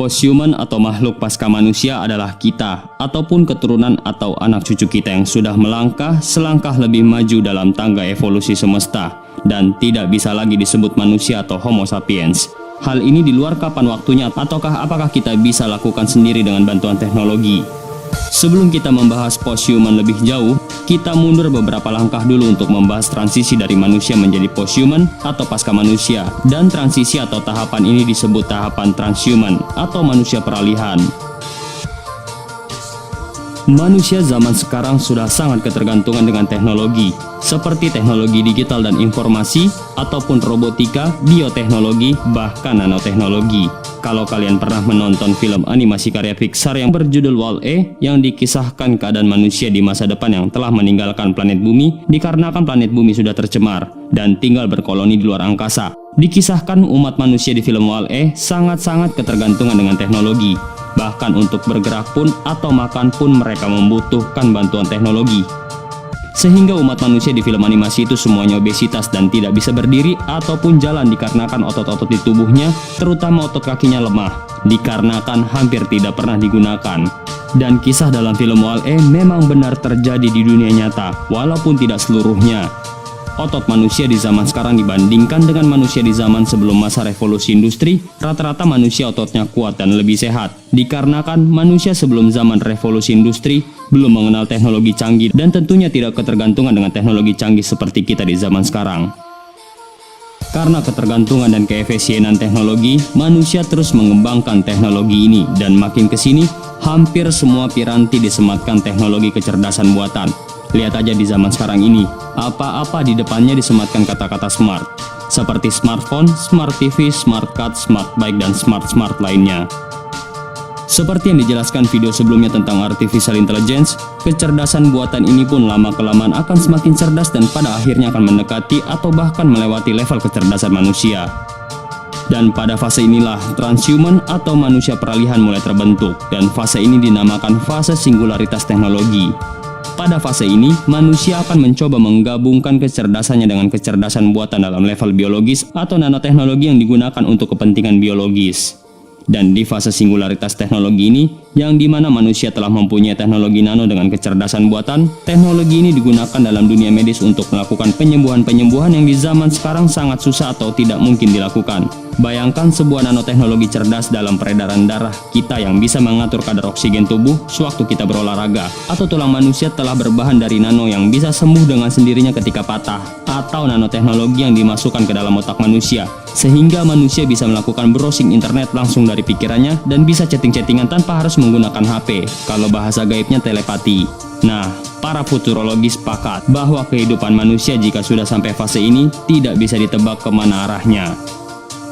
Posthuman atau makhluk pasca manusia adalah kita, ataupun keturunan atau anak cucu kita yang sudah melangkah selangkah lebih maju dalam tangga evolusi semesta, dan tidak bisa lagi disebut manusia atau Homo sapiens. Hal ini di luar kapan waktunya, ataukah apakah kita bisa lakukan sendiri dengan bantuan teknologi? Sebelum kita membahas posthuman lebih jauh, kita mundur beberapa langkah dulu untuk membahas transisi dari manusia menjadi posthuman atau pasca manusia. Dan transisi atau tahapan ini disebut tahapan transhuman atau manusia peralihan. Manusia zaman sekarang sudah sangat ketergantungan dengan teknologi, seperti teknologi digital dan informasi, ataupun robotika, bioteknologi, bahkan nanoteknologi. Kalau kalian pernah menonton film animasi karya Pixar yang berjudul Wall-E, yang dikisahkan keadaan manusia di masa depan yang telah meninggalkan planet bumi dikarenakan planet bumi sudah tercemar dan tinggal berkoloni di luar angkasa. Dikisahkan umat manusia di film Wall-E sangat-sangat ketergantungan dengan teknologi. Bahkan untuk bergerak pun atau makan pun mereka membutuhkan bantuan teknologi. Sehingga umat manusia di film animasi itu semuanya obesitas dan tidak bisa berdiri ataupun jalan dikarenakan otot-otot di tubuhnya, terutama otot kakinya lemah, dikarenakan hampir tidak pernah digunakan. Dan kisah dalam film Wall-E memang benar terjadi di dunia nyata, walaupun tidak seluruhnya. Otot manusia di zaman sekarang dibandingkan dengan manusia di zaman sebelum masa revolusi industri, rata-rata manusia ototnya kuat dan lebih sehat. Dikarenakan manusia sebelum zaman revolusi industri belum mengenal teknologi canggih dan tentunya tidak ketergantungan dengan teknologi canggih seperti kita di zaman sekarang. Karena ketergantungan dan keefisienan teknologi, manusia terus mengembangkan teknologi ini dan makin kesini, hampir semua piranti disematkan teknologi kecerdasan buatan. Lihat aja di zaman sekarang ini, apa-apa di depannya disematkan kata-kata smart, seperti smartphone, smart TV, smart card, smart bike, dan smart lainnya. Seperti yang dijelaskan video sebelumnya tentang artificial intelligence, kecerdasan buatan ini pun lama-kelamaan akan semakin cerdas dan pada akhirnya akan mendekati atau bahkan melewati level kecerdasan manusia. Dan pada fase inilah transhuman atau manusia peralihan mulai terbentuk, dan fase ini dinamakan fase singularitas teknologi. Pada fase ini, manusia akan mencoba menggabungkan kecerdasannya dengan kecerdasan buatan dalam level biologis atau nanoteknologi yang digunakan untuk kepentingan biologis. Dan di fase singularitas teknologi ini, yang dimana manusia telah mempunyai teknologi nano dengan kecerdasan buatan, teknologi ini digunakan dalam dunia medis untuk melakukan penyembuhan-penyembuhan yang di zaman sekarang sangat susah atau tidak mungkin dilakukan. Bayangkan sebuah nanoteknologi cerdas dalam peredaran darah kita yang bisa mengatur kadar oksigen tubuh sewaktu kita berolahraga, atau tulang manusia telah berbahan dari nano yang bisa sembuh dengan sendirinya ketika patah, atau nanoteknologi yang dimasukkan ke dalam otak manusia, sehingga manusia bisa melakukan browsing internet langsung dari pikirannya dan bisa chatting-chattingan tanpa harus menggunakan HP, kalau bahasa gaibnya telepati. Nah, para futurologis sepakat bahwa kehidupan manusia jika sudah sampai fase ini tidak bisa ditebak kemana arahnya.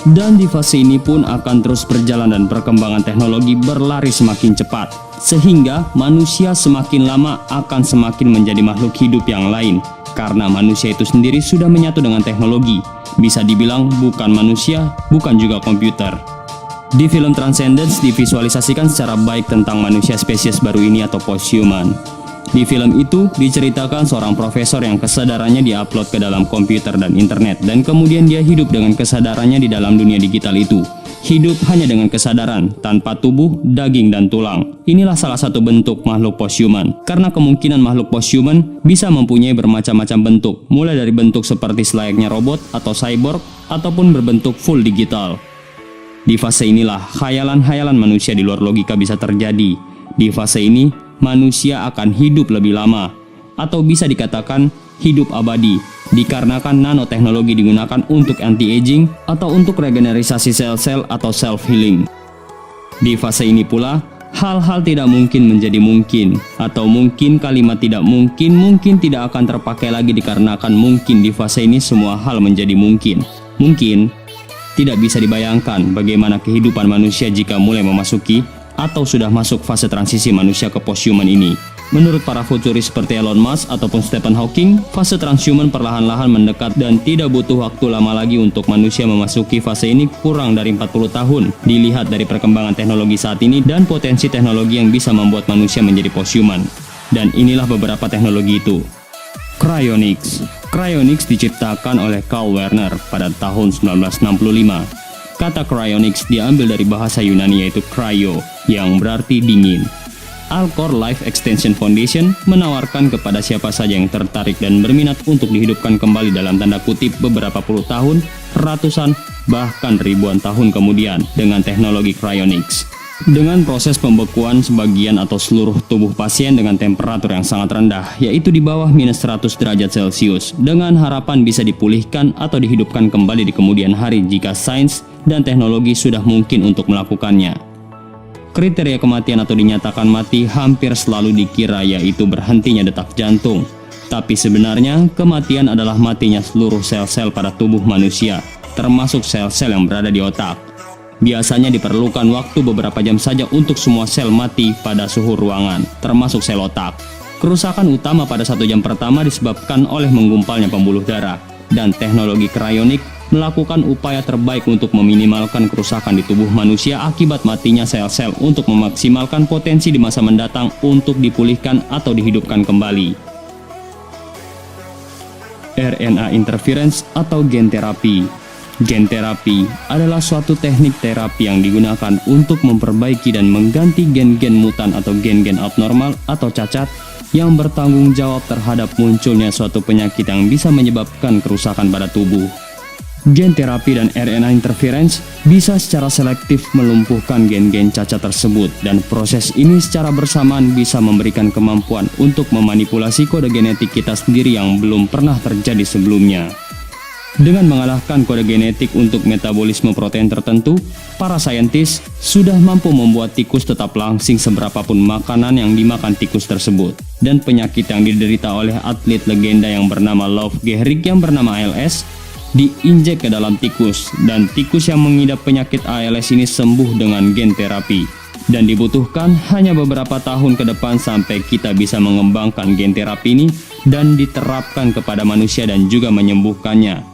Dan di fase ini pun akan terus berjalan dan perkembangan teknologi berlari semakin cepat, sehingga manusia semakin lama akan semakin menjadi makhluk hidup yang lain, karena manusia itu sendiri sudah menyatu dengan teknologi. Bisa dibilang bukan manusia, bukan juga komputer. Di film Transcendence divisualisasikan secara baik tentang manusia spesies baru ini atau posthuman. Di film itu diceritakan seorang profesor yang kesadarannya diupload ke dalam komputer dan internet, dan kemudian dia hidup dengan kesadarannya di dalam dunia digital itu. Hidup hanya dengan kesadaran, tanpa tubuh, daging, dan tulang. Inilah salah satu bentuk makhluk posthuman, karena kemungkinan makhluk posthuman bisa mempunyai bermacam-macam bentuk, mulai dari bentuk seperti selayaknya robot atau cyborg, ataupun berbentuk full digital. Di fase inilah khayalan-khayalan manusia di luar logika bisa terjadi. Di fase ini, manusia akan hidup lebih lama, atau bisa dikatakan hidup abadi, dikarenakan nanoteknologi digunakan untuk anti-aging atau untuk regenerasi sel-sel atau self-healing. Di fase ini pula, hal-hal tidak mungkin menjadi mungkin, atau mungkin kalimat tidak mungkin tidak akan terpakai lagi dikarenakan mungkin di fase ini semua hal menjadi mungkin. Mungkin tidak bisa dibayangkan bagaimana kehidupan manusia jika mulai memasuki atau sudah masuk fase transisi manusia ke posthuman ini. Menurut para futuris seperti Elon Musk ataupun Stephen Hawking, fase transhuman perlahan-lahan mendekat dan tidak butuh waktu lama lagi untuk manusia memasuki fase ini, kurang dari 40 tahun. Dilihat dari perkembangan teknologi saat ini dan potensi teknologi yang bisa membuat manusia menjadi posthuman. Dan inilah beberapa teknologi itu. Cryonics. Cryonics diciptakan oleh Carl Werner pada tahun 1965. Kata cryonics diambil dari bahasa Yunani yaitu cryo, yang berarti dingin. Alcor Life Extension Foundation menawarkan kepada siapa saja yang tertarik dan berminat untuk dihidupkan kembali dalam tanda kutip beberapa puluh tahun, ratusan, bahkan ribuan tahun kemudian dengan teknologi cryonics. Dengan proses pembekuan sebagian atau seluruh tubuh pasien dengan temperatur yang sangat rendah, yaitu di bawah minus 100 derajat Celcius, dengan harapan bisa dipulihkan atau dihidupkan kembali di kemudian hari jika sains dan teknologi sudah mungkin untuk melakukannya. Kriteria kematian atau dinyatakan mati hampir selalu dikira yaitu berhentinya detak jantung. Tapi sebenarnya kematian adalah matinya seluruh sel-sel pada tubuh manusia, termasuk sel-sel yang berada di otak. Biasanya diperlukan waktu beberapa jam saja untuk semua sel mati pada suhu ruangan, termasuk sel otak. Kerusakan utama pada 1 jam pertama disebabkan oleh menggumpalnya pembuluh darah, dan teknologi cryonik melakukan upaya terbaik untuk meminimalkan kerusakan di tubuh manusia akibat matinya sel-sel untuk memaksimalkan potensi di masa mendatang untuk dipulihkan atau dihidupkan kembali. RNA interference atau gen terapi. Gen terapi adalah suatu teknik terapi yang digunakan untuk memperbaiki dan mengganti gen-gen mutan atau gen-gen abnormal atau cacat yang bertanggung jawab terhadap munculnya suatu penyakit yang bisa menyebabkan kerusakan pada tubuh. Gen terapi dan RNA interference bisa secara selektif melumpuhkan gen-gen cacat tersebut, dan proses ini secara bersamaan bisa memberikan kemampuan untuk memanipulasi kode genetik kita sendiri yang belum pernah terjadi sebelumnya. Dengan mengalahkan kode genetik untuk metabolisme protein tertentu, para saintis sudah mampu membuat tikus tetap langsing seberapapun makanan yang dimakan tikus tersebut. Dan penyakit yang diderita oleh atlet legenda yang bernama Love Gehrig yang bernama ALS diinjek ke dalam tikus, dan tikus yang mengidap penyakit ALS ini sembuh dengan gen terapi. Dan dibutuhkan hanya beberapa tahun ke depan sampai kita bisa mengembangkan gen terapi ini dan diterapkan kepada manusia dan juga menyembuhkannya.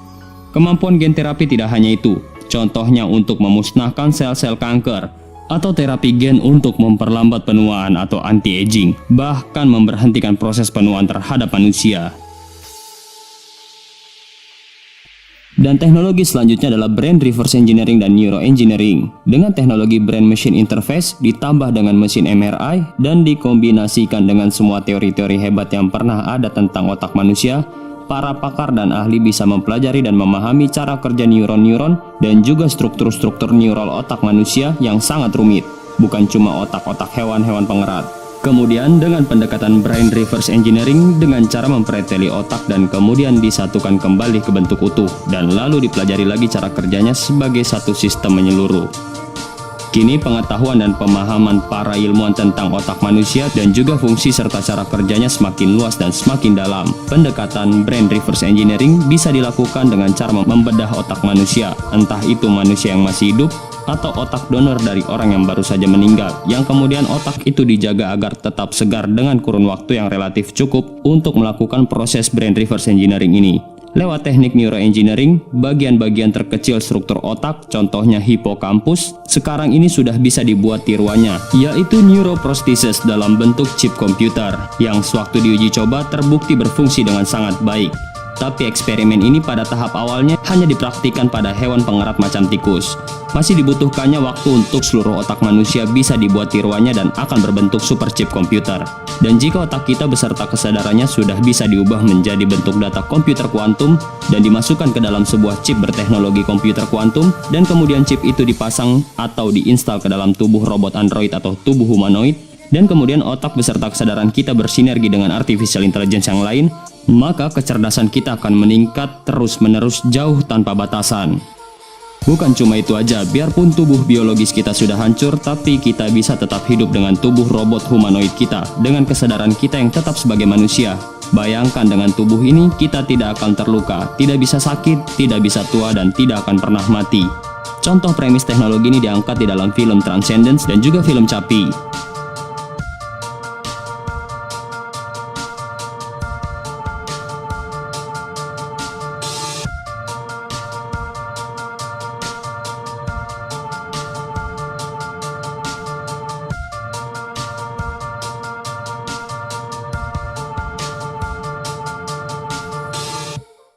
Kemampuan gen terapi tidak hanya itu, contohnya untuk memusnahkan sel-sel kanker, atau terapi gen untuk memperlambat penuaan atau anti-aging, bahkan memberhentikan proses penuaan terhadap manusia. Dan teknologi selanjutnya adalah brain reverse engineering dan neuroengineering. Dengan teknologi brain machine interface ditambah dengan mesin MRI dan dikombinasikan dengan semua teori-teori hebat yang pernah ada tentang otak manusia, para pakar dan ahli bisa mempelajari dan memahami cara kerja neuron-neuron dan juga struktur-struktur neural otak manusia yang sangat rumit, bukan cuma otak-otak hewan-hewan pengerat. Kemudian dengan pendekatan brain reverse engineering dengan cara mempreteli otak dan kemudian disatukan kembali ke bentuk utuh, dan lalu dipelajari lagi cara kerjanya sebagai satu sistem menyeluruh. Kini pengetahuan dan pemahaman para ilmuwan tentang otak manusia dan juga fungsi serta cara kerjanya semakin luas dan semakin dalam. Pendekatan brain reverse engineering bisa dilakukan dengan cara membedah otak manusia, entah itu manusia yang masih hidup atau otak donor dari orang yang baru saja meninggal, yang kemudian otak itu dijaga agar tetap segar dengan kurun waktu yang relatif cukup untuk melakukan proses brain reverse engineering ini. Lewat teknik neuroengineering, bagian-bagian terkecil struktur otak, contohnya hipokampus, sekarang ini sudah bisa dibuat tiruannya, yaitu neuroprosthesis dalam bentuk chip komputer, yang sewaktu diuji coba terbukti berfungsi dengan sangat baik. Tapi eksperimen ini pada tahap awalnya hanya dipraktikkan pada hewan pengerat macam tikus. Masih dibutuhkannya waktu untuk seluruh otak manusia bisa dibuat tiruannya dan akan berbentuk super chip komputer. Dan jika otak kita beserta kesadarannya sudah bisa diubah menjadi bentuk data komputer kuantum dan dimasukkan ke dalam sebuah chip berteknologi komputer kuantum, dan kemudian chip itu dipasang atau diinstal ke dalam tubuh robot android atau tubuh humanoid, dan kemudian otak beserta kesadaran kita bersinergi dengan artificial intelligence yang lain, maka kecerdasan kita akan meningkat terus-menerus jauh tanpa batasan. Bukan cuma itu aja, biarpun tubuh biologis kita sudah hancur, tapi kita bisa tetap hidup dengan tubuh robot humanoid kita, dengan kesadaran kita yang tetap sebagai manusia. Bayangkan dengan tubuh ini, kita tidak akan terluka, tidak bisa sakit, tidak bisa tua, dan tidak akan pernah mati. Contoh premis teknologi ini diangkat di dalam film Transcendence dan juga film Chappie.